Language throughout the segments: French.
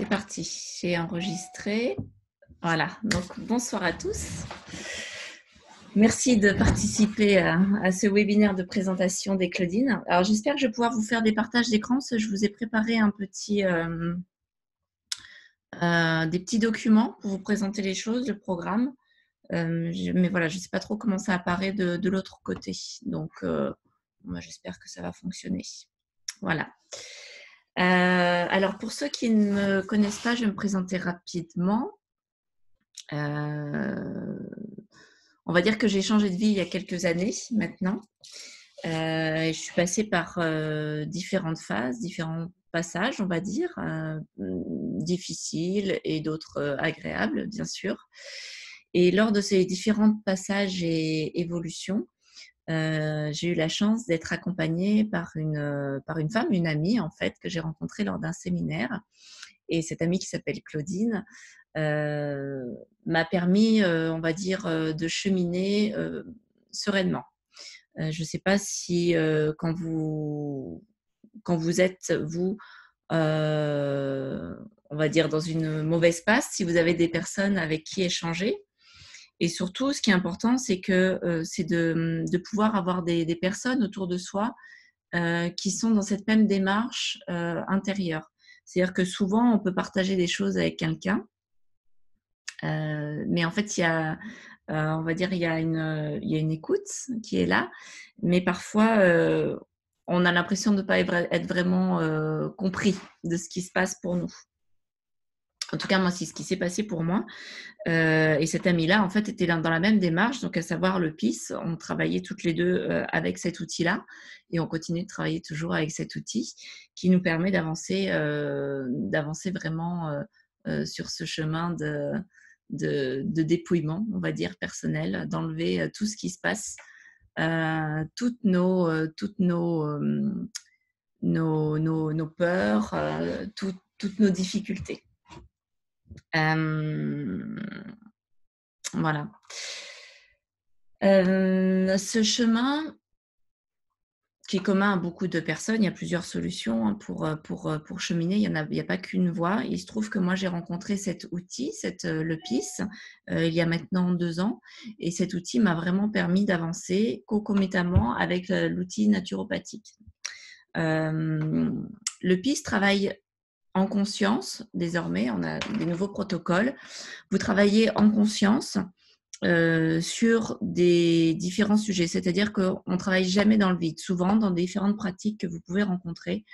C'est parti, j'ai enregistré. Voilà, donc bonsoir à tous. Merci de participer à ce webinaire de présentation des Claudines. Alors j'espère que je vais pouvoir vous faire des partages d'écran parce que je vous ai préparé des petits documents pour vous présenter les choses, le programme. Mais voilà, je ne sais pas trop comment ça apparaît de l'autre côté. Donc, moi, j'espère que ça va fonctionner. Voilà. Alors, pour ceux qui ne me connaissent pas, je vais me présenter rapidement. On va dire que j'ai changé de vie il y a quelques années maintenant. Je suis passée par différentes phases, différents passages, on va dire, difficiles et d'autres agréables, bien sûr. Et lors de ces différents passages et évolutions, j'ai eu la chance d'être accompagnée par une femme, une amie en fait, que j'ai rencontrée lors d'un séminaire. Et cette amie qui s'appelle Claudine m'a permis, on va dire, de cheminer sereinement. Je ne sais pas si quand vous êtes, vous, on va dire, dans une mauvaise passe, si vous avez des personnes avec qui échanger. Et surtout, ce qui est important, c'est de pouvoir avoir des personnes autour de soi qui sont dans cette même démarche intérieure. C'est-à-dire que souvent, on peut partager des choses avec quelqu'un, mais en fait, on va dire, il y a une écoute qui est là, mais parfois, on a l'impression de ne pas être vraiment compris de ce qui se passe pour nous. En tout cas, moi, c'est ce qui s'est passé pour moi. Et cette amie-là, en fait, était dans la même démarche, donc à savoir le PIS. On travaillait toutes les deux avec cet outil-là et on continue de travailler toujours avec cet outil qui nous permet d'avancer vraiment sur ce chemin de dépouillement, on va dire, personnel, d'enlever tout ce qui se passe, toutes nos peurs, toutes nos difficultés. Voilà. Ce chemin qui est commun à beaucoup de personnes, il y a plusieurs solutions pour cheminer, il y a pas qu'une voie. Il se trouve que moi, j'ai rencontré cet outil, le PIS, il y a maintenant 2 ans et cet outil m'a vraiment permis d'avancer concomitamment avec l'outil naturopathique. Le PIS travaille en conscience, désormais, on a des nouveaux protocoles. Vous travaillez en conscience sur des différents sujets, c'est-à-dire qu'on ne travaille jamais dans le vide. Souvent, dans différentes pratiques que vous pouvez rencontrer,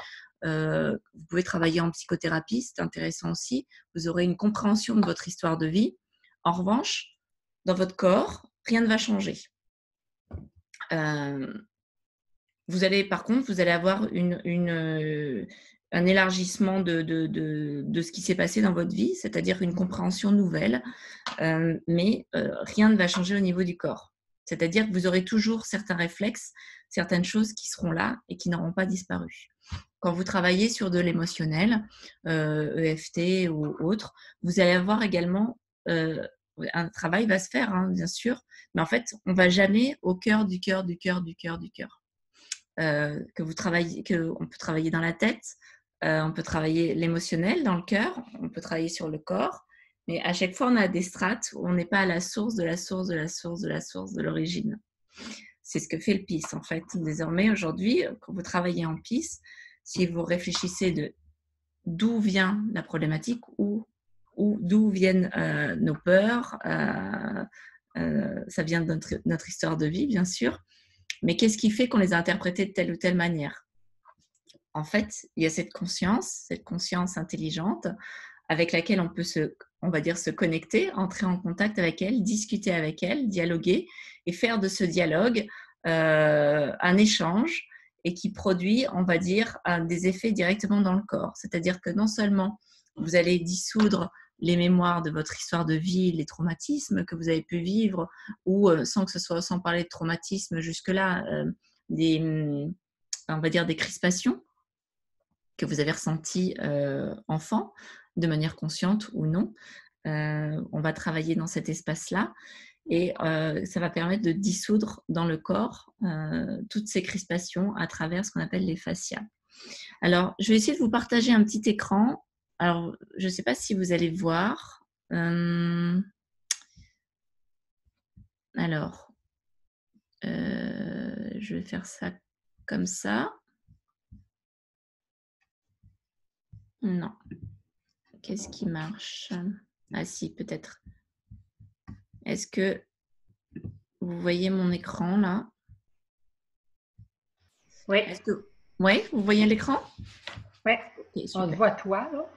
vous pouvez travailler en psychothérapie, c'est intéressant aussi. Vous aurez une compréhension de votre histoire de vie. En revanche, dans votre corps, rien ne va changer. Par contre, vous allez avoir un élargissement de ce qui s'est passé dans votre vie, c'est-à-dire une compréhension nouvelle, mais rien ne va changer au niveau du corps. C'est-à-dire que vous aurez toujours certains réflexes, certaines choses qui seront là et qui n'auront pas disparu. Quand vous travaillez sur de l'émotionnel, EFT ou autre, vous allez avoir également un travail va se faire, hein, bien sûr, mais en fait, on ne va jamais au cœur du cœur du cœur du cœur du cœur. On peut travailler dans la tête, on peut travailler l'émotionnel dans le cœur, on peut travailler sur le corps, mais à chaque fois, on a des strates où on n'est pas à la source de la source de la source de la source de l'origine. C'est ce que fait le PIS, en fait. Désormais, aujourd'hui, quand vous travaillez en PIS, si vous réfléchissez d'où vient la problématique ou d'où viennent nos peurs, ça vient de notre histoire de vie, bien sûr, mais qu'est-ce qui fait qu'on les a interprétées de telle ou telle manière? En fait, il y a cette conscience intelligente avec laquelle on peut on va dire, se connecter, entrer en contact avec elle, discuter avec elle, dialoguer et faire de ce dialogue un échange et qui produit, on va dire, des effets directement dans le corps. C'est-à-dire que non seulement vous allez dissoudre les mémoires de votre histoire de vie, les traumatismes que vous avez pu vivre, ou sans parler de traumatisme jusque-là, on va dire des crispations que vous avez ressenties enfant, de manière consciente ou non. On va travailler dans cet espace-là et ça va permettre de dissoudre dans le corps toutes ces crispations à travers ce qu'on appelle les fascias. Alors, je vais essayer de vous partager un petit écran alors, je ne sais pas si vous allez voir. Alors, je vais faire ça comme ça. Non. Qu'est-ce qui marche? Ah si, peut-être. Est-ce que vous voyez mon écran là? Oui, Oui, vous voyez l'écran? oui. Ok, On te super. voit toi, là.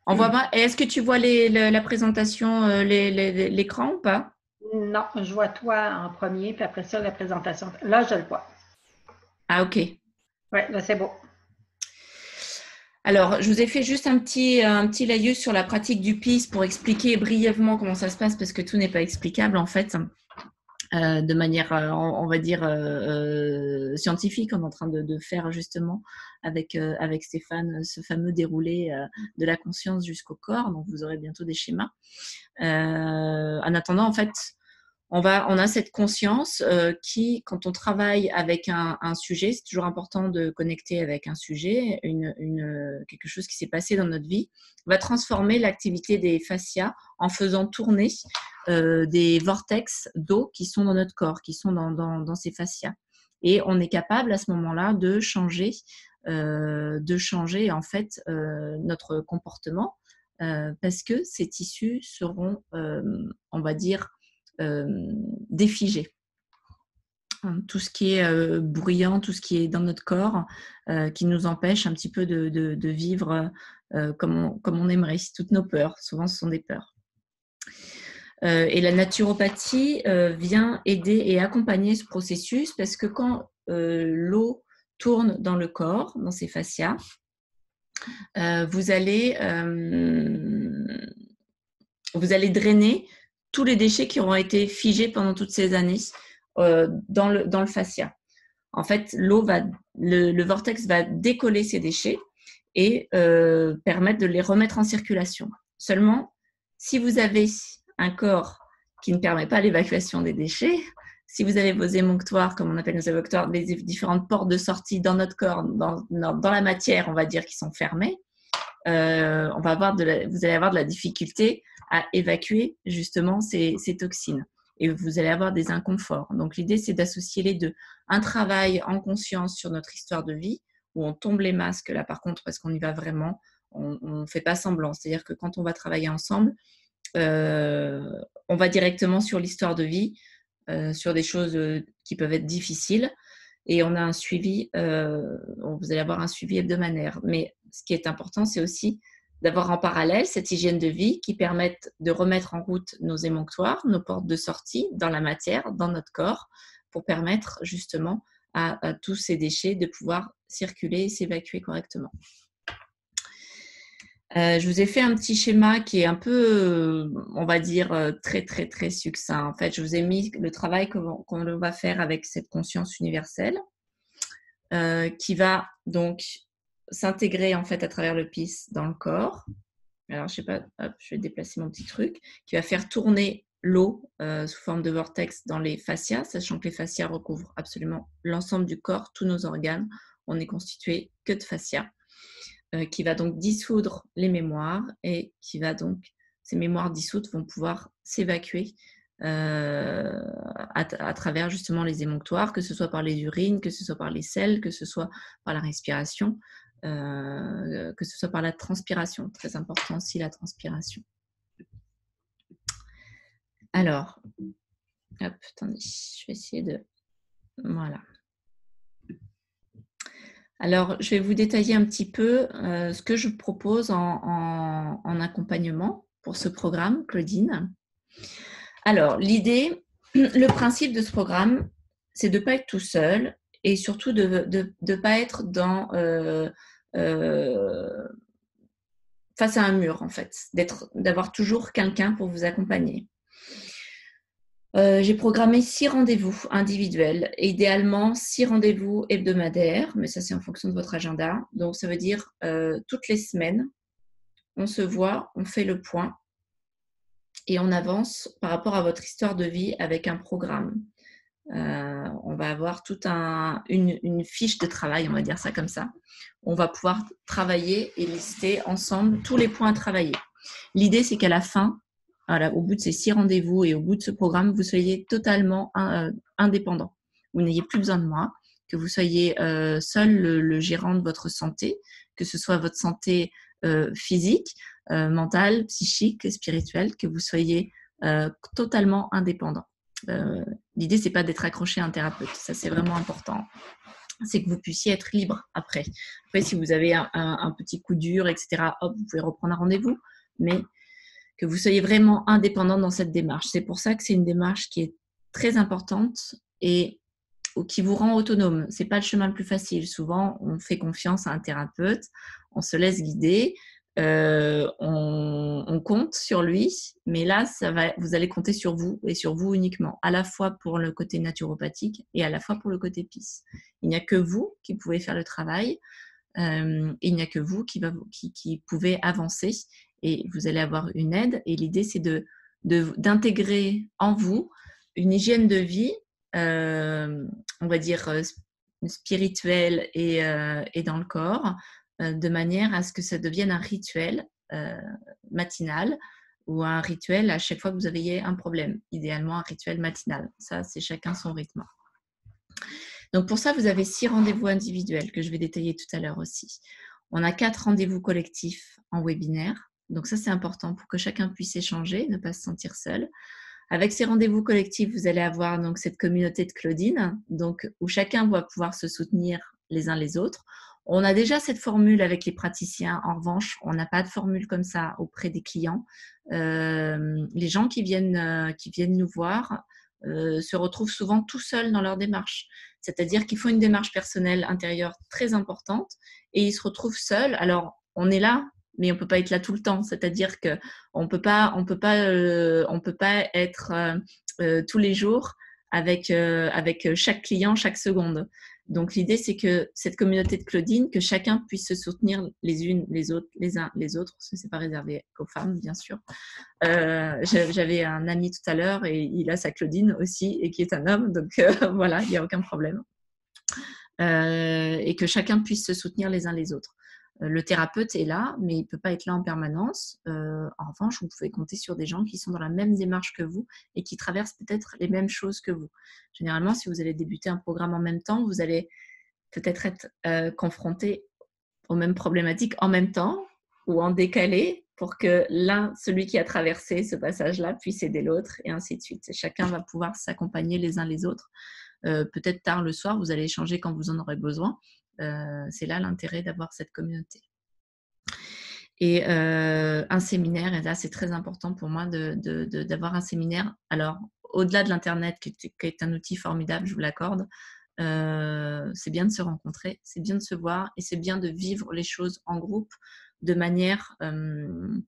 Envoie-moi. Et est-ce que tu vois la présentation, l'écran ou pas? Non, je vois toi en premier, puis après ça, la présentation. Là, je le vois. Ah, ok. Oui, là, c'est beau. Alors, je vous ai fait juste un petit laïus sur la pratique du PIS pour expliquer brièvement comment ça se passe parce que tout n'est pas explicable en fait. De manière, on va dire, scientifique. On est en train de faire justement avec Stéphane ce fameux déroulé de la conscience jusqu'au corps. Donc, vous aurez bientôt des schémas. En attendant, en fait, on a cette conscience qui, quand on travaille avec un sujet, c'est toujours important de connecter avec un sujet, quelque chose qui s'est passé dans notre vie, va transformer l'activité des fascias en faisant tourner des vortex d'eau qui sont dans notre corps, qui sont dans ces fascias. Et on est capable à ce moment-là de changer en fait notre comportement parce que ces tissus seront, on va dire, défigé. Tout ce qui est bruyant, tout ce qui est dans notre corps, qui nous empêche un petit peu de vivre comme on aimerait. Toutes nos peurs, souvent ce sont des peurs. Et la naturopathie vient aider et accompagner ce processus parce que quand l'eau tourne dans le corps, dans ces fascias, vous allez drainer tous les déchets qui auront été figés pendant toutes ces années dans le fascia. En fait, le vortex va décoller ces déchets et permettre de les remettre en circulation. Seulement, si vous avez un corps qui ne permet pas l'évacuation des déchets, si vous avez vos émonctoires, comme on appelle nos émonctoires, les différentes portes de sortie dans notre corps, dans la matière, on va dire, qui sont fermées, vous allez avoir de la difficulté à évacuer justement ces toxines et vous allez avoir des inconforts. Donc l'idée, c'est d'associer les deux. Un travail en conscience sur notre histoire de vie, où on tombe les masques là par contre, parce qu'on y va vraiment, on ne fait pas semblant. C'est-à-dire que quand on va travailler ensemble, on va directement sur l'histoire de vie, sur des choses qui peuvent être difficiles, et on a un suivi, vous allez avoir un suivi hebdomadaire. Mais ce qui est important, c'est aussi d'avoir en parallèle cette hygiène de vie qui permette de remettre en route nos émonctoires, nos portes de sortie dans la matière, dans notre corps, pour permettre justement à tous ces déchets de pouvoir circuler et s'évacuer correctement. Je vous ai fait un petit schéma qui est un peu, on va dire, très, très, très succinct. En fait, je vous ai mis le travail qu'on va faire avec cette conscience universelle qui va donc s'intégrer en fait à travers le PIS dans le corps. Alors, je sais pas, hop, je vais déplacer mon petit truc, qui va faire tourner l'eau sous forme de vortex dans les fascias, sachant que les fascias recouvrent absolument l'ensemble du corps, tous nos organes. On est constitué que de fascias, qui va donc dissoudre les mémoires et qui va donc, ces mémoires dissoutes vont pouvoir s'évacuer à travers justement les émonctoires, que ce soit par les urines, que ce soit par les selles, que ce soit par la respiration, que ce soit par la transpiration. Très important aussi la transpiration. Alors, hop, attendez, je vais essayer de... Voilà. Alors, je vais vous détailler un petit peu ce que je propose en accompagnement pour ce programme, Claudine. Alors, l'idée, le principe de ce programme, c'est de ne pas être tout seul et surtout de ne pas être face à un mur, en fait, d'avoir toujours quelqu'un pour vous accompagner. J'ai programmé 6 rendez-vous individuels, et idéalement 6 rendez-vous hebdomadaires, mais ça c'est en fonction de votre agenda. Donc ça veut dire toutes les semaines, on se voit, on fait le point et on avance par rapport à votre histoire de vie avec un programme. On va avoir une fiche de travail, on va dire ça comme ça. On va pouvoir travailler et lister ensemble tous les points à travailler. L'idée, c'est qu'à la fin, voilà, au bout de ces 6 rendez-vous et au bout de ce programme, vous soyez totalement indépendant. Vous n'ayez plus besoin de moi, que vous soyez seul le gérant de votre santé, que ce soit votre santé physique, mentale, psychique, spirituelle, que vous soyez totalement indépendant. L'idée, c'est pas d'être accroché à un thérapeute. Ça, c'est vraiment important. C'est que vous puissiez être libre après. Après, si vous avez un petit coup dur, etc., hop, vous pouvez reprendre un rendez-vous, mais que vous soyez vraiment indépendant dans cette démarche. C'est pour ça que c'est une démarche qui est très importante et qui vous rend autonome. C'est pas le chemin le plus facile. Souvent, on fait confiance à un thérapeute, on se laisse guider, on compte sur lui, mais là, vous allez compter sur vous et sur vous uniquement, à la fois pour le côté naturopathique et à la fois pour le côté PIS. Il n'y a que vous qui pouvez faire le travail. Et il n'y a que vous qui pouvez avancer et vous allez avoir une aide. Et l'idée, c'est d'intégrer en vous une hygiène de vie, on va dire spirituelle et dans le corps, de manière à ce que ça devienne un rituel matinal ou un rituel à chaque fois que vous avez un problème. Idéalement, un rituel matinal. Ça, c'est chacun son rythme. Donc pour ça, vous avez 6 rendez-vous individuels que je vais détailler tout à l'heure aussi. On a 4 rendez-vous collectifs en webinaire. Donc ça, c'est important pour que chacun puisse échanger, ne pas se sentir seul. Avec ces rendez-vous collectifs, vous allez avoir donc cette communauté de Claudine, donc où chacun va pouvoir se soutenir les uns les autres. On a déjà cette formule avec les praticiens. En revanche, on n'a pas de formule comme ça auprès des clients. Les gens qui viennent nous voir se retrouvent souvent tout seuls dans leur démarche. C'est-à-dire qu'ils font une démarche personnelle intérieure très importante et ils se retrouvent seuls. Alors, on est là, mais on peut pas être là tout le temps. C'est-à-dire que on peut pas être tous les jours avec chaque client chaque seconde. Donc l'idée, c'est que cette communauté de Claudine, que chacun puisse se soutenir les unes les autres, les uns les autres. Ce n'est pas réservé aux femmes, bien sûr. J'avais un ami tout à l'heure et il a sa Claudine aussi et qui est un homme, donc voilà, il n'y a aucun problème. Et que chacun puisse se soutenir les uns les autres. Le thérapeute est là, mais il ne peut pas être là en permanence. En revanche, vous pouvez compter sur des gens qui sont dans la même démarche que vous et qui traversent peut-être les mêmes choses que vous. Généralement, si vous allez débuter un programme en même temps, vous allez peut-être être confronté aux mêmes problématiques en même temps ou en décalé pour que celui qui a traversé ce passage-là, puisse aider l'autre et ainsi de suite. Et chacun va pouvoir s'accompagner les uns les autres. Peut-être tard le soir, vous allez échanger quand vous en aurez besoin. C'est là l'intérêt d'avoir cette communauté. Et un séminaire, et là c'est très important pour moi d'avoir un séminaire. Alors, au-delà de l'Internet, qui est un outil formidable, je vous l'accorde, c'est bien de se rencontrer, c'est bien de se voir et c'est bien de vivre les choses en groupe de manière de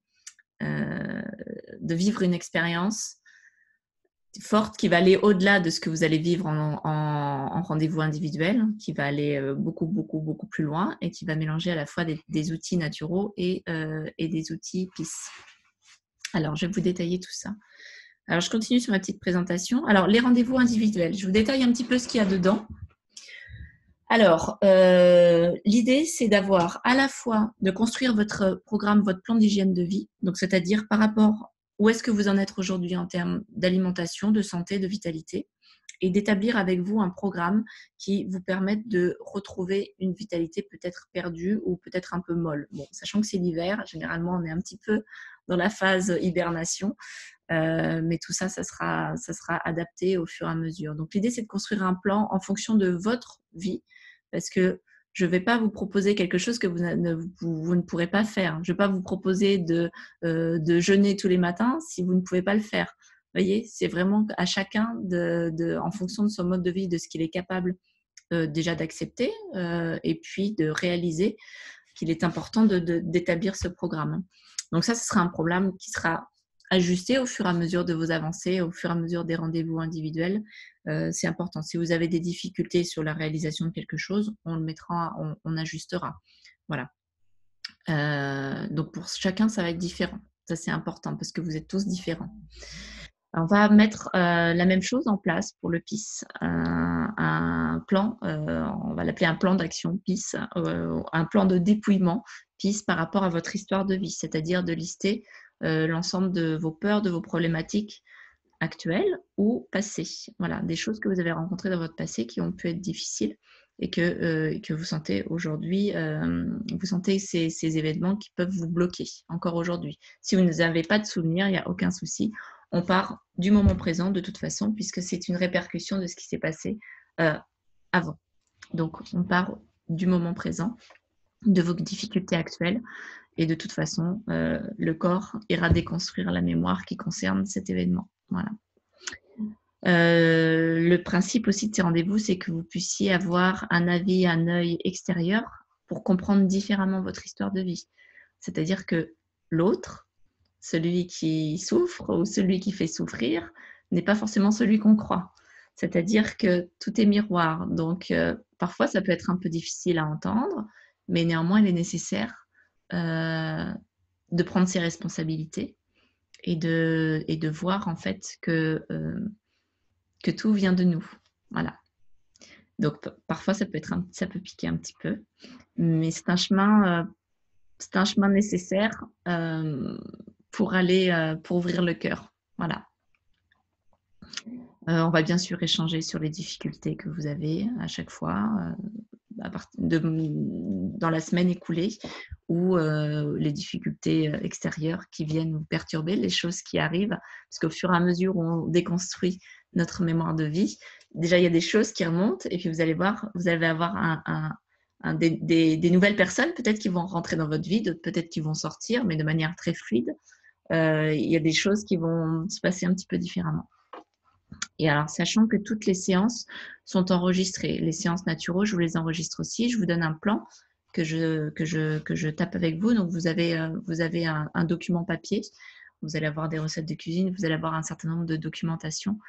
vivre une expérience forte qui va aller au-delà de ce que vous allez vivre en rendez-vous individuel, qui va aller beaucoup, beaucoup, beaucoup plus loin et qui va mélanger à la fois des outils naturaux et des outils PIS. Alors, je vais vous détailler tout ça. Alors, je continue sur ma petite présentation. Alors, les rendez-vous individuels, je vous détaille un petit peu ce qu'il y a dedans. Alors, l'idée, c'est d'avoir à la fois de construire votre programme, votre plan d'hygiène de vie, donc c'est-à-dire par rapport où est-ce que vous en êtes aujourd'hui en termes d'alimentation, de santé, de vitalité, et d'établir avec vous un programme qui vous permette de retrouver une vitalité peut-être perdue ou peut-être un peu molle. Bon, sachant que c'est l'hiver, généralement, on est un petit peu dans la phase hibernation, mais tout ça, ça sera adapté au fur et à mesure. Donc, l'idée, c'est de construire un plan en fonction de votre vie, parce que je ne vais pas vous proposer quelque chose que vous ne pourrez pas faire. Je ne vais pas vous proposer de jeûner tous les matins si vous ne pouvez pas le faire. Vous voyez, c'est vraiment à chacun, en fonction de son mode de vie, de ce qu'il est capable déjà d'accepter et puis de réaliser qu'il est important d'établir ce programme. Donc ça, ce sera un programme qui sera ajusté au fur et à mesure de vos avancées, au fur et à mesure des rendez-vous individuels. C'est important. Si vous avez des difficultés sur la réalisation de quelque chose, on le mettra, on ajustera. Voilà. Donc pour chacun, ça va être différent. Ça, c'est important parce que vous êtes tous différents. On va mettre la même chose en place pour le PIS, un plan, on va l'appeler un plan d'action PIS, un plan de dépouillement PIS par rapport à votre histoire de vie, c'est-à-dire de lister l'ensemble de vos peurs, de vos problématiques actuelles ou passées. Voilà, des choses que vous avez rencontrées dans votre passé qui ont pu être difficiles et que vous sentez aujourd'hui, vous sentez ces événements qui peuvent vous bloquer encore aujourd'hui. Si vous n'avez pas de souvenirs, il n'y a aucun souci. On part du moment présent de toute façon, puisque c'est une répercussion de ce qui s'est passé avant. Donc, on part du moment présent, de vos difficultés actuelles, et de toute façon, le corps ira déconstruire la mémoire qui concerne cet événement. Voilà. Le principe aussi de ces rendez-vous, c'est que vous puissiez avoir un avis, un œil extérieur pour comprendre différemment votre histoire de vie. C'est-à-dire que l'autre, celui qui souffre ou celui qui fait souffrir, n'est pas forcément celui qu'on croit. C'est-à-dire que tout est miroir. Donc, parfois, ça peut être un peu difficile à entendre, mais néanmoins, il est nécessaire de prendre ses responsabilités et de voir en fait que tout vient de nous. Voilà. Donc, parfois, ça peut piquer un petit peu, mais c'est un chemin nécessaire pour ouvrir le cœur. Voilà. On va bien sûr échanger sur les difficultés que vous avez à chaque fois dans la semaine écoulée ou les difficultés extérieures qui viennent vous perturber, les choses qui arrivent, parce qu'au fur et à mesure où on déconstruit notre mémoire de vie, déjà il y a des choses qui remontent et puis vous allez voir, vous allez avoir des nouvelles personnes peut-être qui vont rentrer dans votre vie, d'autres peut-être qui vont sortir, mais de manière très fluide. Il y a des choses qui vont se passer un petit peu différemment. Et alors, sachant que toutes les séances sont enregistrées, les séances naturelles, je vous les enregistre aussi. Je vous donne un plan que je tape avec vous. Donc, vous avez un document papier. Vous allez avoir des recettes de cuisine. Vous allez avoir un certain nombre de documentations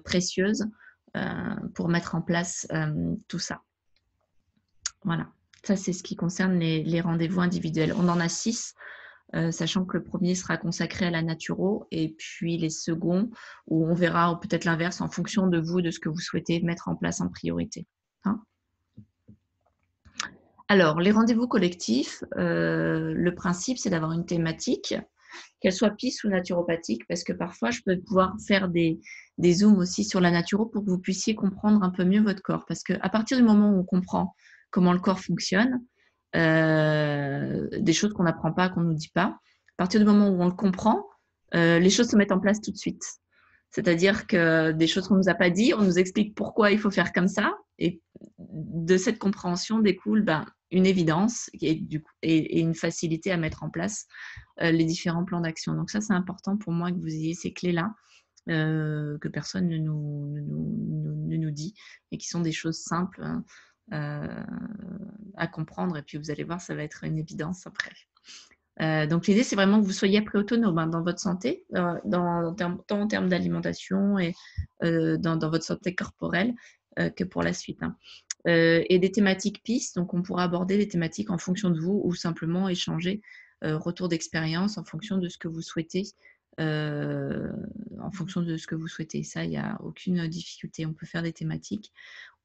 précieuses pour mettre en place tout ça. Voilà. Ça, c'est ce qui concerne les rendez-vous individuels. On en a 6. Sachant que le premier sera consacré à la naturo et puis les seconds où on verra peut-être l'inverse en fonction de vous, de ce que vous souhaitez mettre en place en priorité. Hein. Alors, les rendez-vous collectifs, le principe, c'est d'avoir une thématique, qu'elle soit PIS ou naturopathique, parce que parfois, je peux pouvoir faire des zooms aussi sur la naturo pour que vous puissiez comprendre un peu mieux votre corps. Parce qu'à partir du moment où on comprend comment le corps fonctionne, des choses qu'on n'apprend pas, qu'on ne nous dit pas. À partir du moment où on le comprend, les choses se mettent en place tout de suite. C'est-à-dire que des choses qu'on ne nous a pas dit, on nous explique pourquoi il faut faire comme ça. Et de cette compréhension découle une évidence et une facilité à mettre en place les différents plans d'action. Donc ça, c'est important pour moi que vous ayez ces clés-là. Que personne ne nous dit et qui sont des choses simples à comprendre, et puis vous allez voir, ça va être une évidence après. Donc l'idée, c'est vraiment que vous soyez après autonome dans votre santé, tant en termes d'alimentation et dans votre santé corporelle que pour la suite. Et des thématiques PIS, donc on pourra aborder des thématiques en fonction de vous ou simplement échanger retour d'expérience en fonction de ce que vous souhaitez. En fonction de ce que vous souhaitez. Ça, il n'y a aucune difficulté. On peut faire des thématiques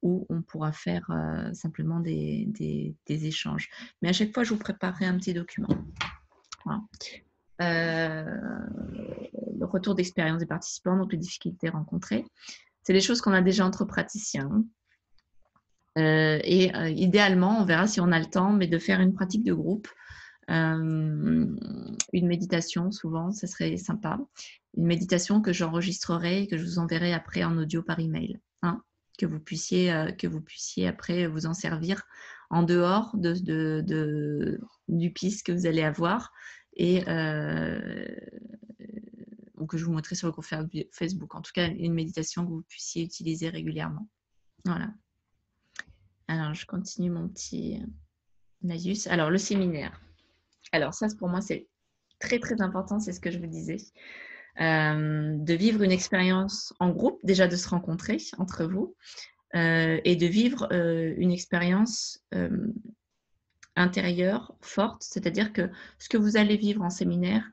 ou on pourra faire simplement des échanges. Mais à chaque fois, je vous préparerai un petit document. Voilà. Le retour d'expérience des participants, donc les difficultés rencontrées. C'est des choses qu'on a déjà entre praticiens. Idéalement, on verra si on a le temps, mais de faire une pratique de groupe. Une méditation, souvent, ce serait sympa. Une méditation que j'enregistrerai et que je vous enverrai après en audio par email. Hein, que vous puissiez après vous en servir en dehors du PIS que vous allez avoir et ou que je vous montrerai sur le groupe Facebook. En tout cas, une méditation que vous puissiez utiliser régulièrement. Voilà. Alors, je continue mon petit laïus. Alors, le séminaire. Alors ça, pour moi, c'est très, très important, c'est ce que je vous disais. De vivre une expérience en groupe, déjà de se rencontrer entre vous, et de vivre une expérience intérieure, forte, c'est-à-dire que ce que vous allez vivre en séminaire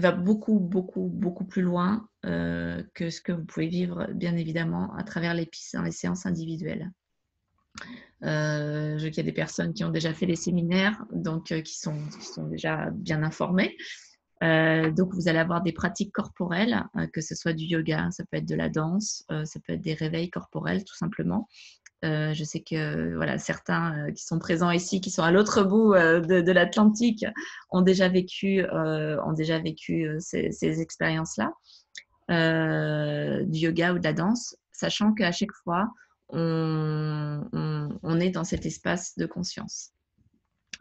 va beaucoup, beaucoup, beaucoup plus loin que ce que vous pouvez vivre, bien évidemment, à travers les pistes dans les séances individuelles. Je sais qu'il y a des personnes qui ont déjà fait les séminaires, donc qui sont déjà bien informées. Donc, vous allez avoir des pratiques corporelles, que ce soit du yoga, ça peut être de la danse, ça peut être des réveils corporels, tout simplement. Je sais que voilà, certains qui sont présents ici, qui sont à l'autre bout de l'Atlantique, ont déjà vécu ces expériences-là, du yoga ou de la danse, sachant qu'à chaque fois, on est dans cet espace de conscience.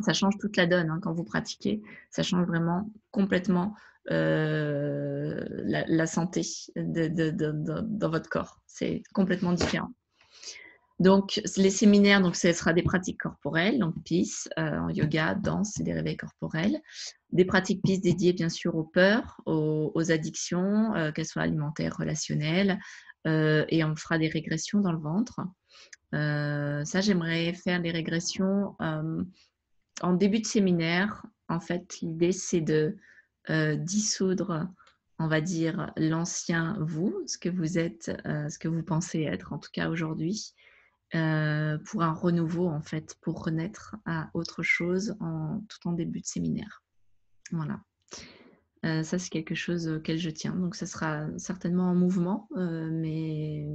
Ça change toute la donne quand vous pratiquez. Ça change vraiment complètement la santé dans votre corps. C'est complètement différent. Donc, les séminaires, donc, ce sera des pratiques corporelles, donc PIS, en yoga, danse et des réveils corporels. Des pratiques PIS dédiées, bien sûr, aux peurs, aux addictions, qu'elles soient alimentaires, relationnelles. Et on fera des régressions dans le ventre. Ça, j'aimerais faire des régressions en début de séminaire. En fait, l'idée, c'est de dissoudre, on va dire, l'ancien vous, ce que vous êtes, ce que vous pensez être, en tout cas aujourd'hui, pour un renouveau, en fait, pour renaître à autre chose tout en début de séminaire. Voilà. Ça, c'est quelque chose auquel je tiens. Donc, ça sera certainement en mouvement, mais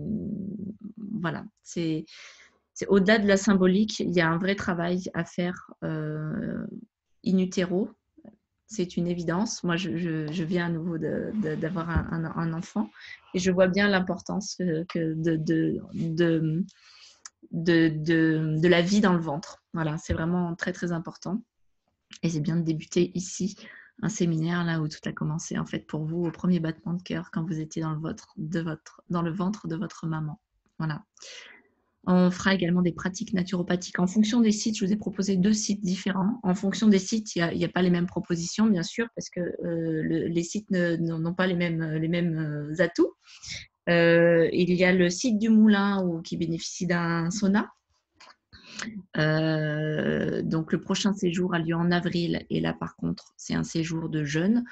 voilà. C'est au-delà de la symbolique, il y a un vrai travail à faire in utero. C'est une évidence. Moi, je viens à nouveau d'avoir un enfant et je vois bien l'importance de la vie dans le ventre. Voilà, c'est vraiment très, très important. Et c'est bien de débuter ici un séminaire là où tout a commencé en fait pour vous au premier battement de cœur quand vous étiez dans le ventre de votre maman. Voilà. On fera également des pratiques naturopathiques. En fonction des sites, je vous ai proposé 2 sites différents. En fonction des sites, il n'y a pas les mêmes propositions, bien sûr, parce que les sites n'ont pas les mêmes atouts. Il y a le site du Moulin qui bénéficie d'un sauna. Donc, le prochain séjour a lieu en avril. Et là, par contre, c'est un séjour de jeûne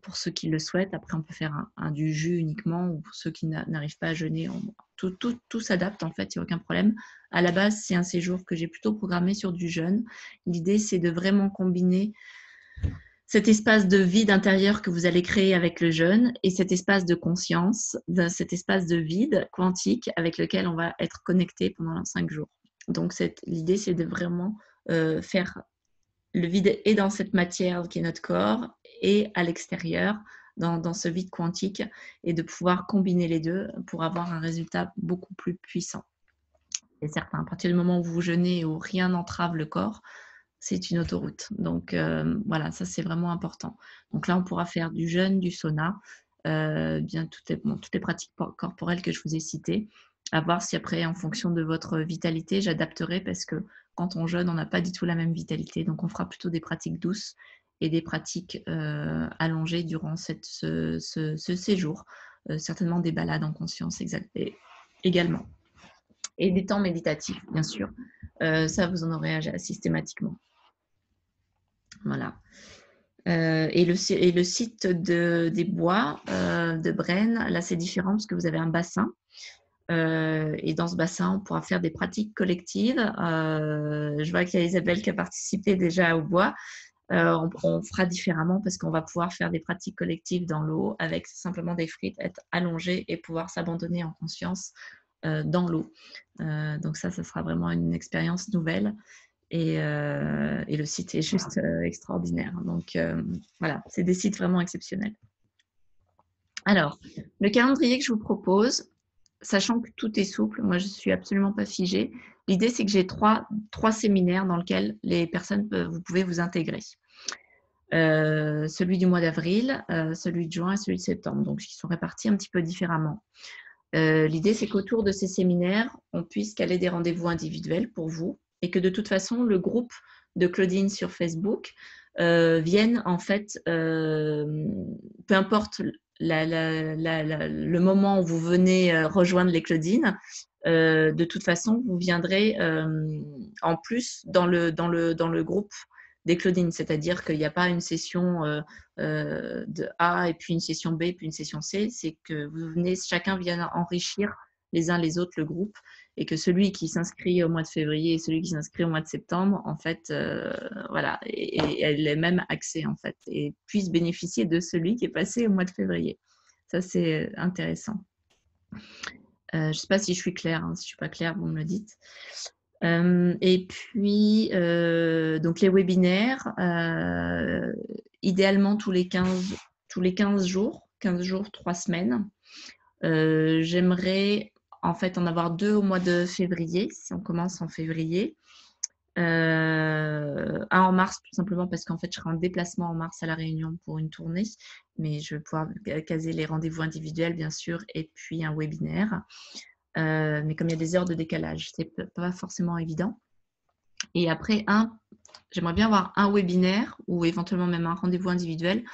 pour ceux qui le souhaitent. Après, on peut faire du jus uniquement ou pour ceux qui n'arrivent pas à jeûner. Tout s'adapte, en fait, il n'y a aucun problème. À la base, c'est un séjour que j'ai plutôt programmé sur du jeûne. L'idée, c'est de vraiment combiner cet espace de vide intérieur que vous allez créer avec le jeûne et cet espace de conscience, cet espace de vide quantique avec lequel on va être connecté pendant 5 jours. Donc, l'idée, c'est de vraiment faire le vide est dans cette matière qui est notre corps et à l'extérieur, dans ce vide quantique, et de pouvoir combiner les deux pour avoir un résultat beaucoup plus puissant. C'est certain, à partir du moment où vous jeûnez et où rien n'entrave le corps, c'est une autoroute. Donc voilà, ça c'est vraiment important. Donc là, on pourra faire du jeûne, du sauna, bien toutes les pratiques corporelles que je vous ai citées. À voir si après, en fonction de votre vitalité, j'adapterai parce que quand on jeûne, on n'a pas du tout la même vitalité. Donc on fera plutôt des pratiques douces et des pratiques allongées durant ce séjour. Certainement des balades en conscience également. Et des temps méditatifs, bien sûr. Ça, vous en aurez systématiquement. Voilà. Et le site des bois de Braine, là c'est différent parce que vous avez un bassin. Et dans ce bassin, on pourra faire des pratiques collectives. Je vois qu'il y a Isabelle qui a participé déjà au bois. On fera différemment parce qu'on va pouvoir faire des pratiques collectives dans l'eau avec simplement des frites, être allongé et pouvoir s'abandonner en conscience dans l'eau. Donc ça sera vraiment une expérience nouvelle. Et le site est juste extraordinaire. Donc voilà, c'est des sites vraiment exceptionnels. Alors, le calendrier que je vous propose, sachant que tout est souple, moi je ne suis absolument pas figée. L'idée, c'est que j'ai trois séminaires dans lesquels les personnes, vous pouvez vous intégrer. Celui du mois d'avril, celui de juin et celui de septembre. Donc, ils sont répartis un petit peu différemment. L'idée, c'est qu'autour de ces séminaires, on puisse caler des rendez-vous individuels pour vous et que de toute façon, le groupe de Claudine sur Facebook vienne en fait, peu importe le moment où vous venez rejoindre les Claudines, de toute façon, vous viendrez en plus dans le groupe décloading, c'est-à-dire qu'il n'y a pas une session de A et puis une session B puis une session C, c'est que chacun vient enrichir les uns les autres le groupe, et que celui qui s'inscrit au mois de février et celui qui s'inscrit au mois de septembre, en fait, voilà, et ait les mêmes accès, en fait, et puisse bénéficier de celui qui est passé au mois de février. Ça, c'est intéressant. Je ne sais pas si je suis claire, hein. Si je ne suis pas claire, vous me le dites. Et puis, donc les webinaires, idéalement tous les 15 jours, 3 semaines. J'aimerais en fait en avoir 2 au mois de février, si on commence en février. Un en mars, tout simplement parce qu'en fait, je serai en déplacement en mars à La Réunion pour une tournée, mais je vais pouvoir caser les rendez-vous individuels, bien sûr, et puis un webinaire. Mais comme il y a des heures de décalage, c'est pas forcément évident. Et après, j'aimerais bien avoir un webinaire ou éventuellement même un rendez-vous individuel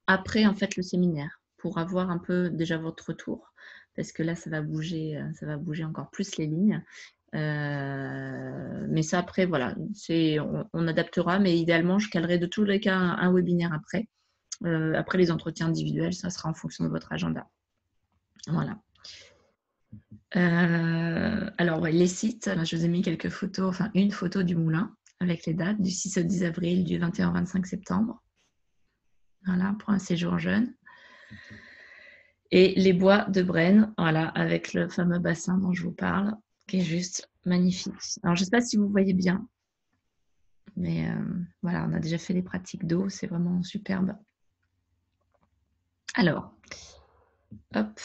après en fait le séminaire, pour avoir un peu déjà votre retour, parce que là ça va bouger encore plus les lignes. Mais ça après voilà, on adaptera, mais idéalement je calerai de tous les cas un webinaire après. Après les entretiens individuels, ça sera en fonction de votre agenda. Voilà. Alors, ouais, les sites, je vous ai mis quelques photos, enfin une photo du moulin avec les dates du 6 au 10 avril, du 21 au 25 septembre. Voilà, pour un séjour jeune. Et les bois de Brenne, voilà, avec le fameux bassin dont je vous parle, qui est juste magnifique. Alors, je ne sais pas si vous voyez bien, mais voilà, on a déjà fait les pratiques d'eau, c'est vraiment superbe. Alors, hop.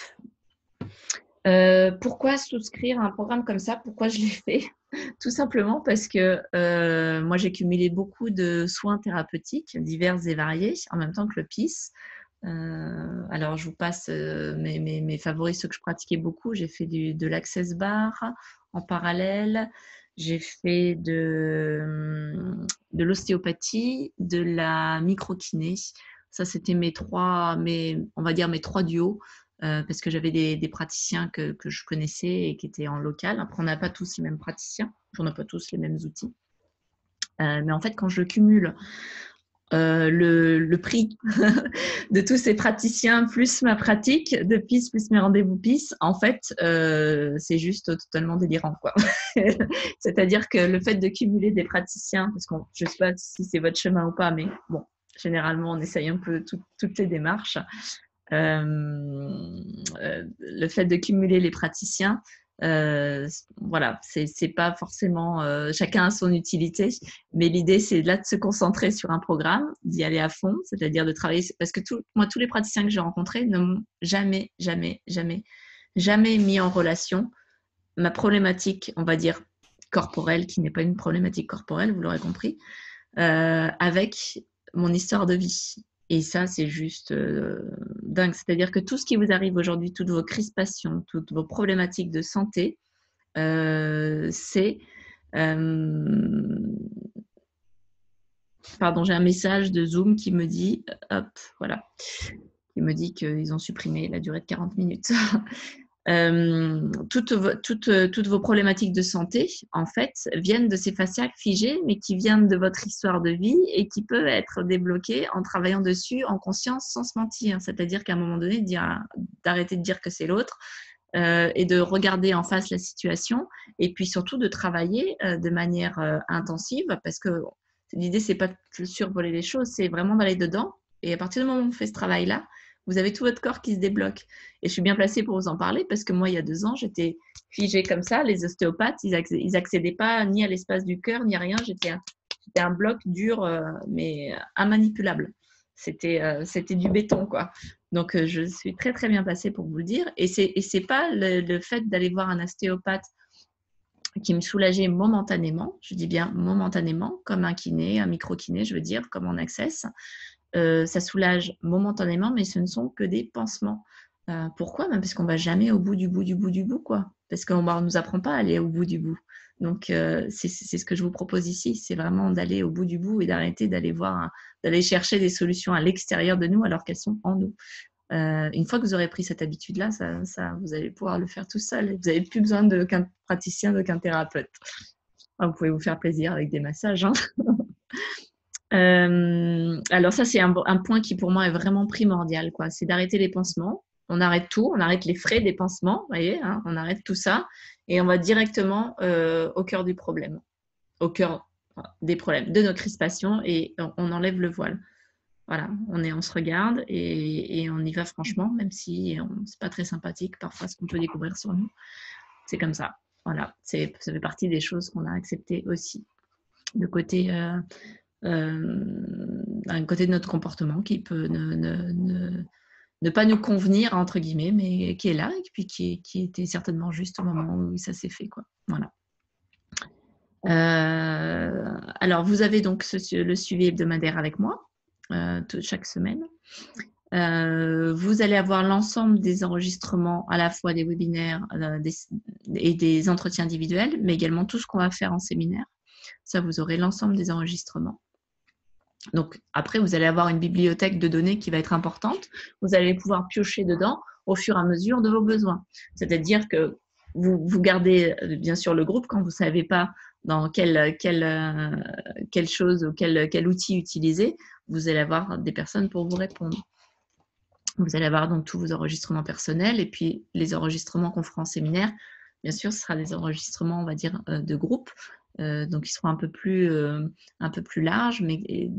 Pourquoi souscrire à un programme comme ça? Pourquoi je l'ai fait? Tout simplement parce que moi, j'ai cumulé beaucoup de soins thérapeutiques divers et variés, en même temps que le PIS. Alors, je vous passe mes favoris, ceux que je pratiquais beaucoup. J'ai fait de l'Access Bar en parallèle. J'ai fait de l'ostéopathie, de la microkiné. Ça, c'était on va dire mes 3 duos. Parce que j'avais des praticiens que je connaissais et qui étaient en local. Après, on n'a pas tous les mêmes praticiens, on n'a pas tous les mêmes outils. Mais en fait, quand je cumule le prix de tous ces praticiens plus ma pratique de PIS plus mes rendez-vous PIS, en fait, c'est juste totalement délirant, quoi. C'est-à-dire que le fait de cumuler des praticiens, parce que je ne sais pas si c'est votre chemin ou pas, mais bon, généralement, on essaye un peu toutes les démarches. Le fait de cumuler les praticiens, voilà, c'est pas forcément chacun a son utilité, mais l'idée c'est là de se concentrer sur un programme, d'y aller à fond, c'est-à-dire de travailler, parce que moi tous les praticiens que j'ai rencontrés ne m'ont jamais mis en relation ma problématique, on va dire corporelle, qui n'est pas une problématique corporelle, vous l'aurez compris, avec mon histoire de vie. Et ça, c'est juste dingue. C'est-à-dire que tout ce qui vous arrive aujourd'hui, toutes vos crispations, toutes vos problématiques de santé, c'est... Pardon, j'ai un message de Zoom qui me dit... Hop, voilà. Qui me dit qu'ils ont supprimé la durée de 40 minutes. Toutes vos problématiques de santé, en fait, viennent de ces fascias figés, mais qui viennent de votre histoire de vie et qui peuvent être débloquées en travaillant dessus en conscience sans se mentir. C'est-à-dire qu'à un moment donné, d'arrêter de dire que c'est l'autre et de regarder en face la situation, et puis surtout de travailler de manière intensive, parce que l'idée, c'est pas de survoler les choses, c'est vraiment d'aller dedans. Et à partir du moment où on fait ce travail-là, vous avez tout votre corps qui se débloque. Et je suis bien placée pour vous en parler parce que moi, il y a 2 ans, j'étais figée comme ça. Les ostéopathes, ils accédaient pas ni à l'espace du cœur, ni à rien. J'étais un bloc dur, mais immanipulable. C'était du béton, quoi. Donc, je suis très, très bien placée pour vous le dire. Et c'est pas le fait d'aller voir un ostéopathe qui me soulageait momentanément, je dis bien momentanément, comme un kiné, un micro-kiné, je veux dire, comme en Access. Ça soulage momentanément, mais ce ne sont que des pansements. Pourquoi? Parce qu'on ne va jamais au bout du bout, quoi. Parce qu'on ne nous apprend pas à aller au bout du bout. Donc, c'est ce que je vous propose ici, c'est vraiment d'aller au bout du bout et d'arrêter d'aller chercher des solutions à l'extérieur de nous alors qu'elles sont en nous. Une fois que vous aurez pris cette habitude-là, vous allez pouvoir le faire tout seul. Vous n'avez plus besoin d'aucun praticien, d'aucun thérapeute. Vous pouvez vous faire plaisir avec des massages, hein. Alors ça, c'est un point qui pour moi est vraiment primordial, quoi. C'est d'arrêter les pansements. On arrête tout, on arrête les frais des pansements, vous voyez, hein, on arrête tout ça et on va directement au cœur du problème, au cœur des problèmes, de nos crispations et on enlève le voile. Voilà, on se regarde et on y va franchement, même si c'est pas très sympathique parfois ce qu'on peut découvrir sur nous. C'est comme ça. Voilà, ça fait partie des choses qu'on a acceptées aussi. Le côté un côté de notre comportement qui peut ne pas nous convenir, entre guillemets, mais qui est là et puis qui était certainement juste au moment où ça s'est fait, quoi. Voilà. Alors, vous avez donc le suivi hebdomadaire avec moi chaque semaine. Vous allez avoir l'ensemble des enregistrements, à la fois des webinaires et des entretiens individuels, mais également tout ce qu'on va faire en séminaire. Ça, vous aurez l'ensemble des enregistrements. Donc, après, vous allez avoir une bibliothèque de données qui va être importante. Vous allez pouvoir piocher dedans au fur et à mesure de vos besoins. C'est-à-dire que vous gardez bien sûr le groupe quand vous ne savez pas dans quelle chose ou quel outil utiliser. Vous allez avoir des personnes pour vous répondre. Vous allez avoir donc tous vos enregistrements personnels et puis les enregistrements qu'on fera en séminaire. Bien sûr, ce sera des enregistrements, on va dire, de groupe. Donc, ils seront un peu plus larges, mais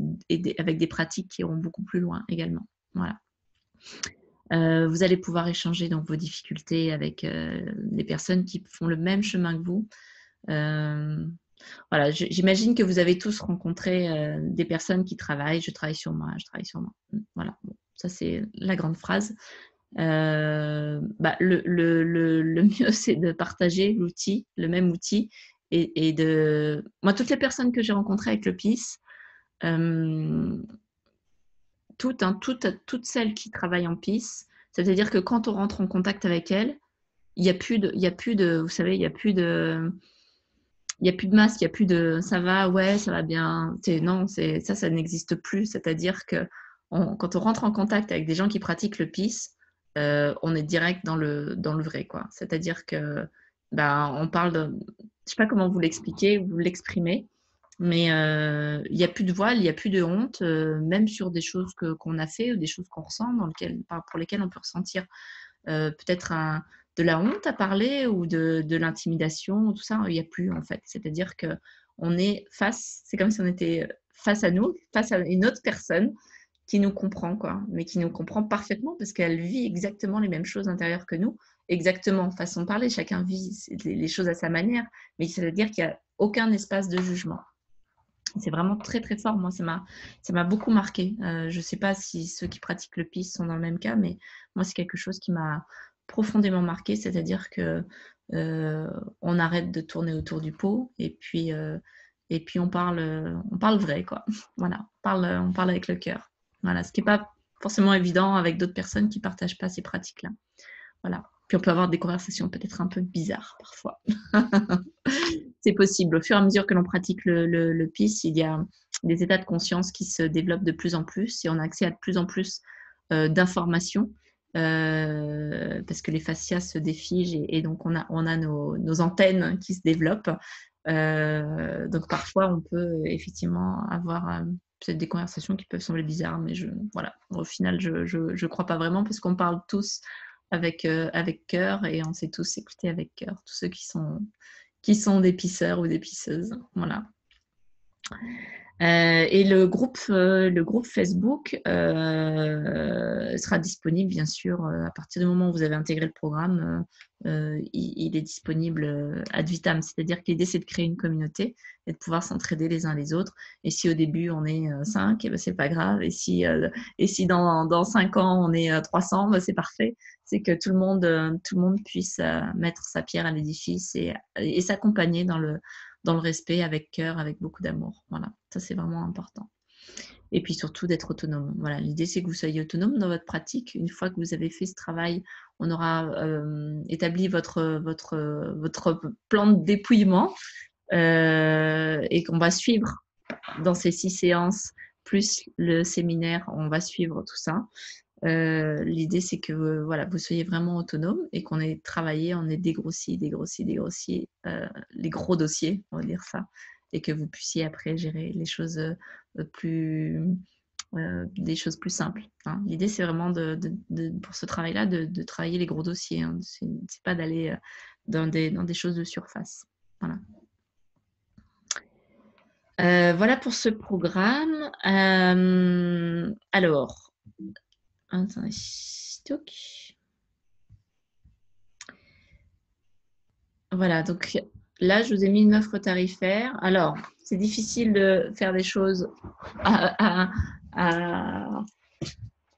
avec des pratiques qui iront beaucoup plus loin également. Voilà. Vous allez pouvoir échanger donc vos difficultés avec des personnes qui font le même chemin que vous. Voilà, j'imagine que vous avez tous rencontré des personnes qui travaillent. Je travaille sur moi, je travaille sur moi. Voilà, bon, ça c'est la grande phrase. Le mieux, c'est de partager l'outil, le même outil. Et de... Moi, toutes les personnes que j'ai rencontrées avec le PIS, toutes celles qui travaillent en PIS, c'est-à-dire que quand on rentre en contact avec elles, il n'y a plus de, vous savez, il n'y a plus de masque, il n'y a plus de ça va, ouais, ça va bien. Non, ça n'existe plus. C'est-à-dire que quand on rentre en contact avec des gens qui pratiquent le PIS, on est direct dans le vrai, quoi. C'est-à-dire que on parle de, je sais pas comment vous l'expliquer, vous l'exprimez, mais il n'y a plus de voile, il n'y a plus de honte, même sur des choses qu'on a fait ou des choses qu'on ressent, pour lesquelles on peut ressentir peut-être de la honte à parler ou de l'intimidation, tout ça, il n'y a plus en fait. C'est-à-dire qu'on est face, c'est comme si on était face à nous, face à une autre personne qui nous comprend, quoi, mais qui nous comprend parfaitement parce qu'elle vit exactement les mêmes choses intérieures que nous, exactement, façon de parler, chacun vit les choses à sa manière, mais ça veut dire qu'il n'y a aucun espace de jugement. C'est vraiment très très fort. Moi, ça m'a beaucoup marqué. Je ne sais pas si ceux qui pratiquent le PIS sont dans le même cas, mais moi, c'est quelque chose qui m'a profondément marqué. C'est-à-dire que on arrête de tourner autour du pot et puis on parle vrai, quoi. Voilà, on parle avec le cœur. Voilà, ce qui n'est pas forcément évident avec d'autres personnes qui ne partagent pas ces pratiques-là. Voilà. Puis on peut avoir des conversations peut-être un peu bizarres parfois. C'est possible. Au fur et à mesure que l'on pratique le PIS, il y a des états de conscience qui se développent de plus en plus et on a accès à de plus en plus d'informations parce que les fascias se défigent et donc on a nos antennes qui se développent. Donc parfois, on peut effectivement avoir peut-être des conversations qui peuvent sembler bizarres, mais voilà. Au final, je crois pas vraiment parce qu'on parle tous avec cœur et on sait tous écouter avec cœur, tous ceux qui sont des pisseurs ou des pisseuses. Voilà. Et le groupe Facebook sera disponible, bien sûr, à partir du moment où vous avez intégré le programme, il est disponible ad vitam. C'est-à-dire que l'idée, c'est de créer une communauté et de pouvoir s'entraider les uns les autres. Et si au début, on est 5, eh ben, c'est pas grave. Et si dans 5 ans, on est 300, ben, c'est parfait. C'est que tout le monde puisse mettre sa pierre à l'édifice et s'accompagner dans le respect, avec cœur, avec beaucoup d'amour. Voilà, ça c'est vraiment important. Et puis surtout d'être autonome. Voilà, l'idée c'est que vous soyez autonome dans votre pratique. Une fois que vous avez fait ce travail, on aura établi votre plan de dépouillement et qu'on va suivre dans ces 6 séances, plus le séminaire, on va suivre tout ça. L'idée, c'est que voilà, vous soyez vraiment autonome et qu'on ait travaillé, on ait dégrossi les gros dossiers, on va dire ça. et que vous puissiez après gérer les choses des choses plus simples. Hein. L'idée, c'est vraiment pour ce travail-là de travailler les gros dossiers. Hein. C'est pas d'aller dans des choses de surface. Voilà. Voilà pour ce programme. Alors, attendez. Voilà, donc là, je vous ai mis une offre tarifaire. Alors, c'est difficile de faire des choses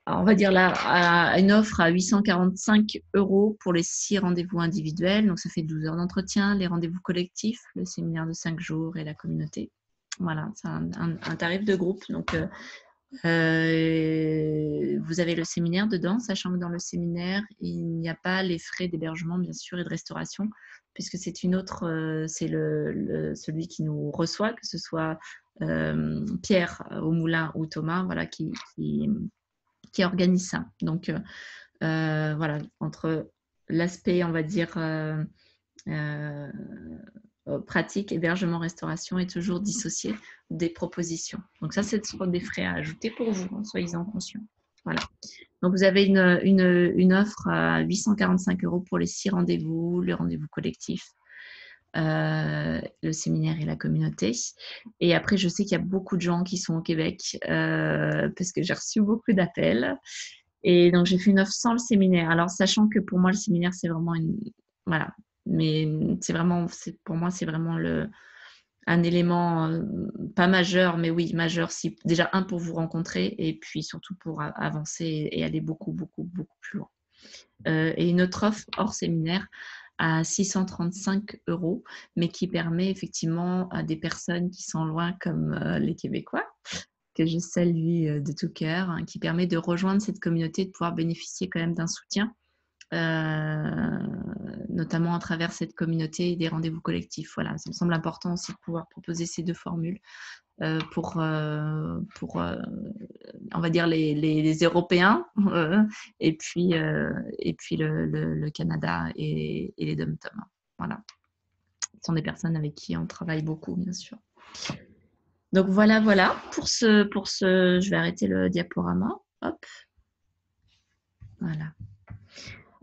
on va dire là, à une offre à 845 € pour les 6 rendez-vous individuels. Donc, ça fait 12 heures d'entretien, les rendez-vous collectifs, le séminaire de 5 jours et la communauté. Voilà, c'est un tarif de groupe. Donc, vous avez le séminaire dedans, sachant que dans le séminaire, il n'y a pas les frais d'hébergement, bien sûr, et de restauration, puisque c'est une autre, c'est celui qui nous reçoit, que ce soit Pierre au Moulin ou Thomas, voilà, qui organise ça. Donc, voilà, entre l'aspect, on va dire, pratique, hébergement, restauration est toujours dissocié des propositions. Donc ça, c'est des frais à ajouter pour vous, hein, soyez-en conscients. Voilà. Donc vous avez une offre à 845 € pour les 6 rendez-vous, le rendez-vous collectif, le séminaire et la communauté. Et après, je sais qu'il y a beaucoup de gens qui sont au Québec parce que j'ai reçu beaucoup d'appels. Et donc, j'ai fait une offre sans le séminaire. Alors, sachant que pour moi, le séminaire, c'est vraiment voilà. Mais c'est vraiment, pour moi, c'est vraiment un élément pas majeur, mais oui, majeur. Déjà, pour vous rencontrer et puis surtout pour avancer et aller beaucoup, beaucoup, beaucoup plus loin. Et une autre offre hors séminaire à 635 €, mais qui permet effectivement à des personnes qui sont loin, comme les Québécois, que je salue de tout cœur, hein, qui permet de rejoindre cette communauté, de pouvoir bénéficier quand même d'un soutien, notamment à travers cette communauté et des rendez-vous collectifs. Voilà, ça me semble important aussi de pouvoir proposer ces deux formules pour on va dire, les Européens et puis le Canada et les dom-tom. Voilà. Ce sont des personnes avec qui on travaille beaucoup, bien sûr. Donc voilà, pour ce, je vais arrêter le diaporama. Hop. Voilà.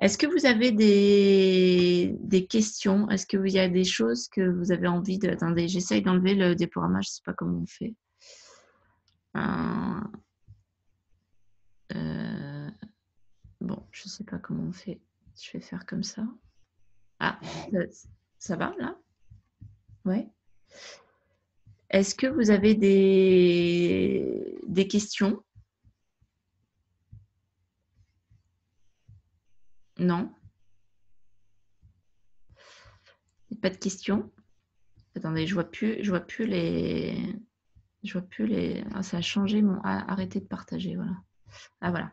Est-ce que vous avez des questions? Est-ce qu'il y a des choses que vous avez envie de... Attendez, j'essaye d'enlever le diaporama, je ne sais pas comment on fait. Bon, je ne sais pas comment on fait. Je vais faire comme ça. Ah, ça va là? Ouais. Est-ce que vous avez des questions? Non? Pas de questions? Attendez, je vois plus les... Ah, ça a changé mon... arrêtez de partager, voilà. Ah, voilà.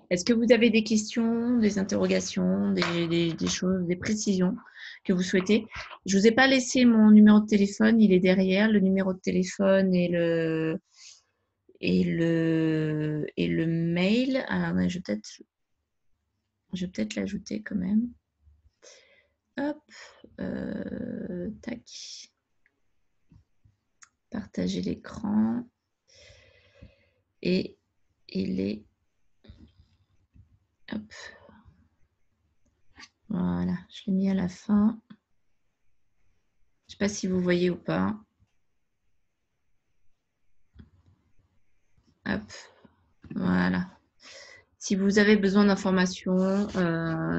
Est-ce que vous avez des questions, des interrogations, des choses, des précisions que vous souhaitez? Je ne vous ai pas laissé mon numéro de téléphone, il est derrière, le numéro de téléphone et le mail. Alors, je vais peut-être l'ajouter quand même. Hop, tac. Partager l'écran. Et il est... Hop. Voilà, je l'ai mis à la fin. Je ne sais pas si vous voyez ou pas. Hop, voilà. Si vous avez besoin d'informations,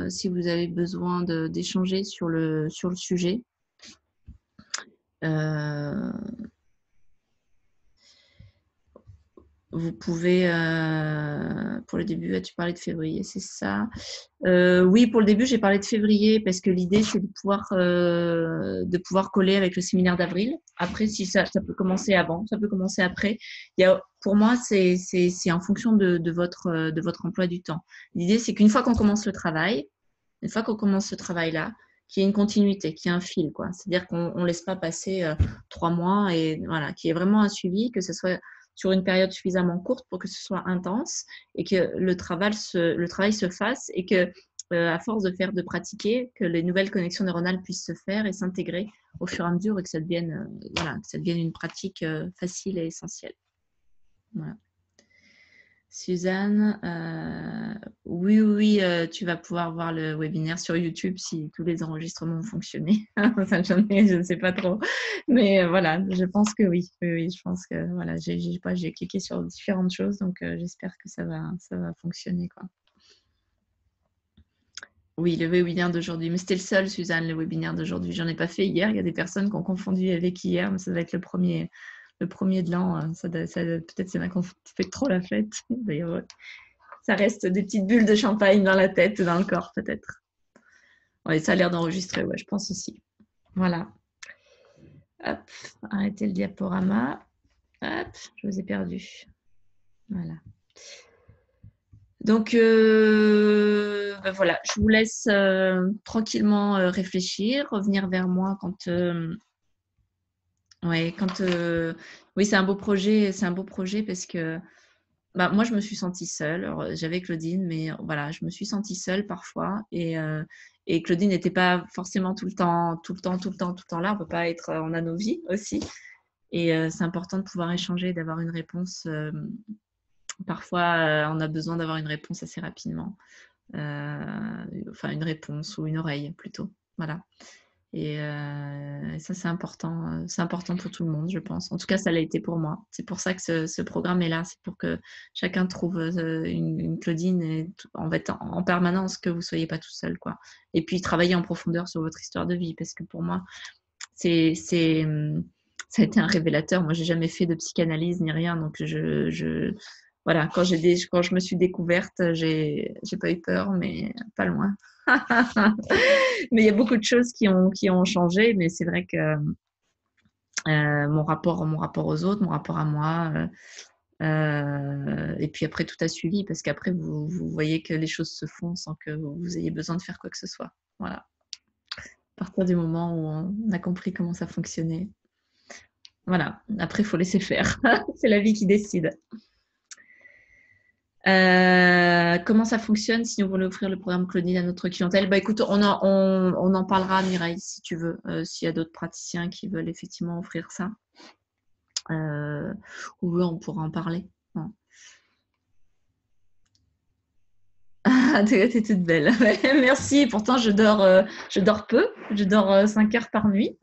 si vous avez besoin d'échanger sur le sujet, vous pouvez, pour le début, tu parlais de février, c'est ça? Oui, pour le début, j'ai parlé de février parce que l'idée, c'est de pouvoir coller avec le séminaire d'avril. Après, si ça peut commencer avant, ça peut commencer après. Pour moi, c'est en fonction de votre emploi du temps. L'idée, c'est qu'une fois qu'on commence le travail, une fois qu'on commence ce travail-là, qu'il y ait une continuité, qu'il y ait un fil, quoi. C'est-à-dire qu'on ne laisse pas passer 3 mois et voilà, qu'il y ait vraiment un suivi, que ce soit sur une période suffisamment courte pour que ce soit intense et que le travail se fasse et que à force de pratiquer, que les nouvelles connexions neuronales puissent se faire et s'intégrer au fur et à mesure et que ça devienne, voilà, que ça devienne une pratique facile et essentielle. Voilà. Suzanne, oui, tu vas pouvoir voir le webinaire sur YouTube si tous les enregistrements ont fonctionné. Enfin, je ne sais pas trop. Mais voilà, je pense que oui. Oui, je pense que voilà, j'ai cliqué sur différentes choses, donc j'espère que ça va fonctionner, quoi. Oui, le webinaire d'aujourd'hui. Mais c'était le seul, Suzanne, le webinaire d'aujourd'hui. J'en ai pas fait hier. Il y a des personnes qui ont confondu avec hier, mais ça va être le premier de l'an. Peut-être c'est là qu'on fait trop la fête. D'ailleurs, ça reste des petites bulles de champagne dans la tête, dans le corps, peut-être. Oui, ça a l'air d'enregistrer, ouais, je pense aussi. Voilà. Hop, arrêtez le diaporama. Hop, je vous ai perdu. Voilà. Donc, ben voilà, je vous laisse tranquillement réfléchir, revenir vers moi quand... oui, c'est un beau projet, parce que bah, moi, je me suis sentie seule. Alors, j'avais Claudine, mais voilà, je me suis sentie seule parfois. Et Claudine n'était pas forcément tout le temps là. On ne peut pas être, on a nos vies aussi. Et c'est important de pouvoir échanger, d'avoir une réponse. Parfois, on a besoin d'avoir une réponse assez rapidement. Enfin, une réponse ou une oreille plutôt. Voilà. Et ça, c'est important pour tout le monde, je pense. En tout cas, ça l'a été pour moi. C'est pour ça que ce programme est là. C'est pour que chacun trouve une Claudine et en permanence, que vous ne soyez pas tout seul, quoi. Et puis, travailler en profondeur sur votre histoire de vie. Parce que pour moi, ça a été un révélateur. Moi, j'ai jamais fait de psychanalyse ni rien. Donc, voilà, quand je me suis découverte, j'ai pas eu peur, mais pas loin. Mais il y a beaucoup de choses qui ont changé, mais c'est vrai que mon rapport aux autres, mon rapport à moi, et puis après tout a suivi, parce qu'après vous voyez que les choses se font sans que vous ayez besoin de faire quoi que ce soit. Voilà. À partir du moment où on a compris comment ça fonctionnait. Voilà. Après, il faut laisser faire. C'est la vie qui décide. Comment ça fonctionne si on voulait offrir le programme Claudine à notre clientèle? Bah écoute, on en parlera, Mireille, si tu veux, s'il y a d'autres praticiens qui veulent effectivement offrir ça. Oui, on pourra en parler. Non. Ah, t'es toute belle. Merci. Pourtant, je dors peu. Je dors 5 heures par nuit.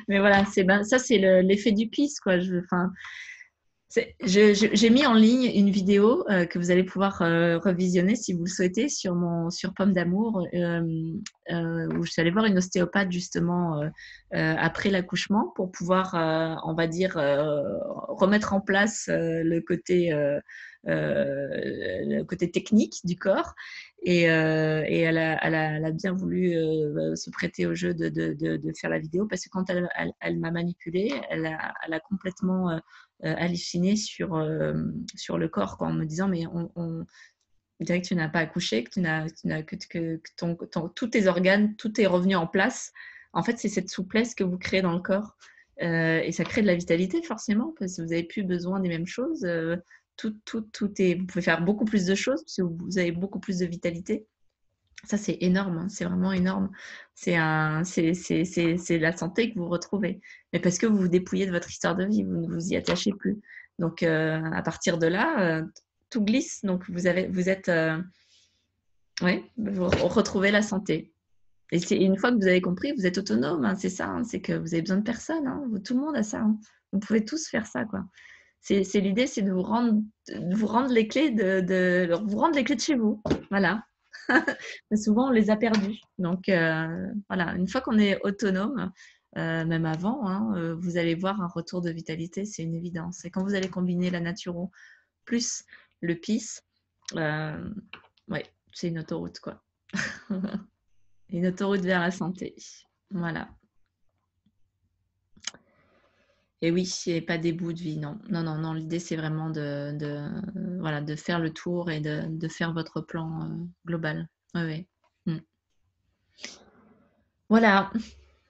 Mais voilà, ça, c'est l'effet du PIS, quoi. J'ai mis en ligne une vidéo que vous allez pouvoir revisionner si vous le souhaitez sur Pomme d'Amour, où je suis allée voir une ostéopathe justement après l'accouchement pour pouvoir, on va dire, remettre en place le côté technique du corps. Et elle a bien voulu se prêter au jeu de faire la vidéo, parce que quand elle m'a manipulée, elle a complètement halluciné sur le corps, quoi, en me disant mais on dirait que tu n'as pas accouché, que tous tes organes, tout est revenu en place. En fait, c'est cette souplesse que vous créez dans le corps, et ça crée de la vitalité forcément, parce que vous n'avez plus besoin des mêmes choses. Vous pouvez faire beaucoup plus de choses parce que vous avez beaucoup plus de vitalité. Ça, c'est énorme, hein, c'est vraiment énorme. C'est la santé que vous retrouvez. Mais parce que vous vous dépouillez de votre histoire de vie, vous ne vous y attachez plus. Donc, à partir de là, tout glisse. Donc, vous retrouvez la santé. Et une fois que vous avez compris, vous êtes autonome, hein, c'est ça, hein, c'est que vous avez besoin de personne. Hein, tout le monde a ça. Hein. Vous pouvez tous faire ça, quoi. L'idée, c'est de vous rendre les clés vous rendre les clés de chez vous. Voilà. Mais souvent, on les a perdus. Donc, voilà, une fois qu'on est autonome, même avant, hein, vous allez voir un retour de vitalité, c'est une évidence. Et quand vous allez combiner la naturo plus le PIS, ouais, c'est une autoroute, quoi. Une autoroute vers la santé. Voilà. Et oui, c'est pas des bouts de vie, non. Non. L'idée, c'est vraiment de faire le tour et de faire votre plan global. Oui. Voilà.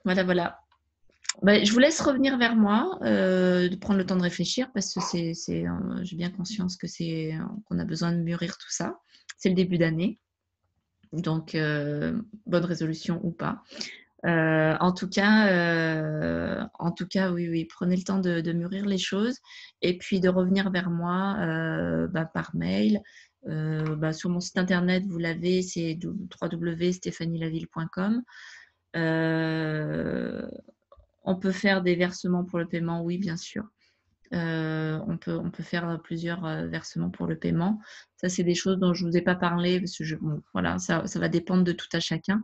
Bah, je vous laisse revenir vers moi, de prendre le temps de réfléchir, parce que j'ai bien conscience qu'on a besoin de mûrir tout ça. C'est le début d'année. Donc, bonne résolution ou pas. En tout cas, oui, prenez le temps de mûrir les choses et puis de revenir vers moi par mail. Sur mon site internet, vous l'avez, c'est www.stéphanielaville.com. On peut faire des versements pour le paiement, oui, bien sûr. On peut faire plusieurs versements pour le paiement. Ça, c'est des choses dont je ne vous ai pas parlé parce que voilà, ça va dépendre de tout à chacun.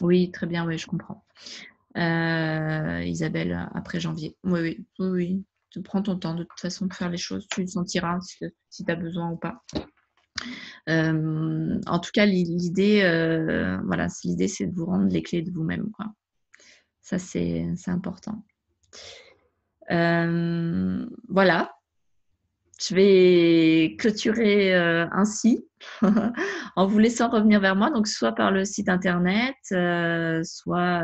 Oui, très bien, oui, je comprends. Isabelle, après janvier. Oui. Tu prends ton temps de toute façon de faire les choses. Tu le sentiras si tu as besoin ou pas. En tout cas, l'idée, c'est de vous rendre les clés de vous-même, quoi. Ça, c'est important. Voilà. Je vais clôturer ainsi en vous laissant revenir vers moi, donc soit par le site internet, soit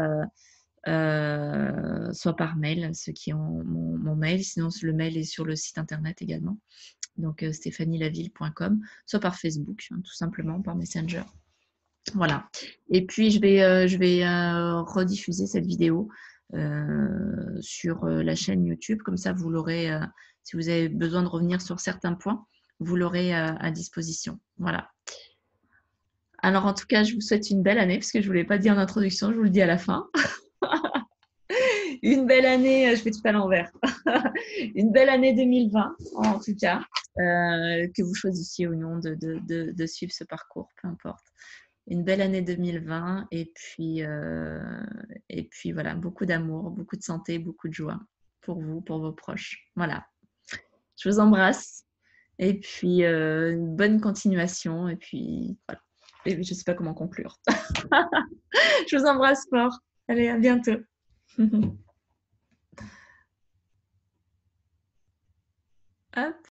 par mail, ceux qui ont mon mail. Sinon, le mail est sur le site internet également, donc stéphanielaville.com, soit par Facebook, tout simplement, par Messenger. Voilà. Et puis, je vais rediffuser cette vidéo sur la chaîne YouTube. Comme ça, vous l'aurez, si vous avez besoin de revenir sur certains points, vous l'aurez à disposition. Voilà. Alors, en tout cas, je vous souhaite une belle année, parce que je ne vous l'ai pas dit en introduction, je vous le dis à la fin. Une belle année, je fais tout à l'envers. Une belle année 2020, en tout cas, que vous choisissiez ou non de suivre ce parcours, peu importe. Une belle année 2020 et puis voilà, beaucoup d'amour, beaucoup de santé, beaucoup de joie pour vous, pour vos proches. Voilà. Je vous embrasse et puis une bonne continuation et puis voilà. Et je ne sais pas comment conclure. Je vous embrasse fort. Allez, à bientôt. Hop.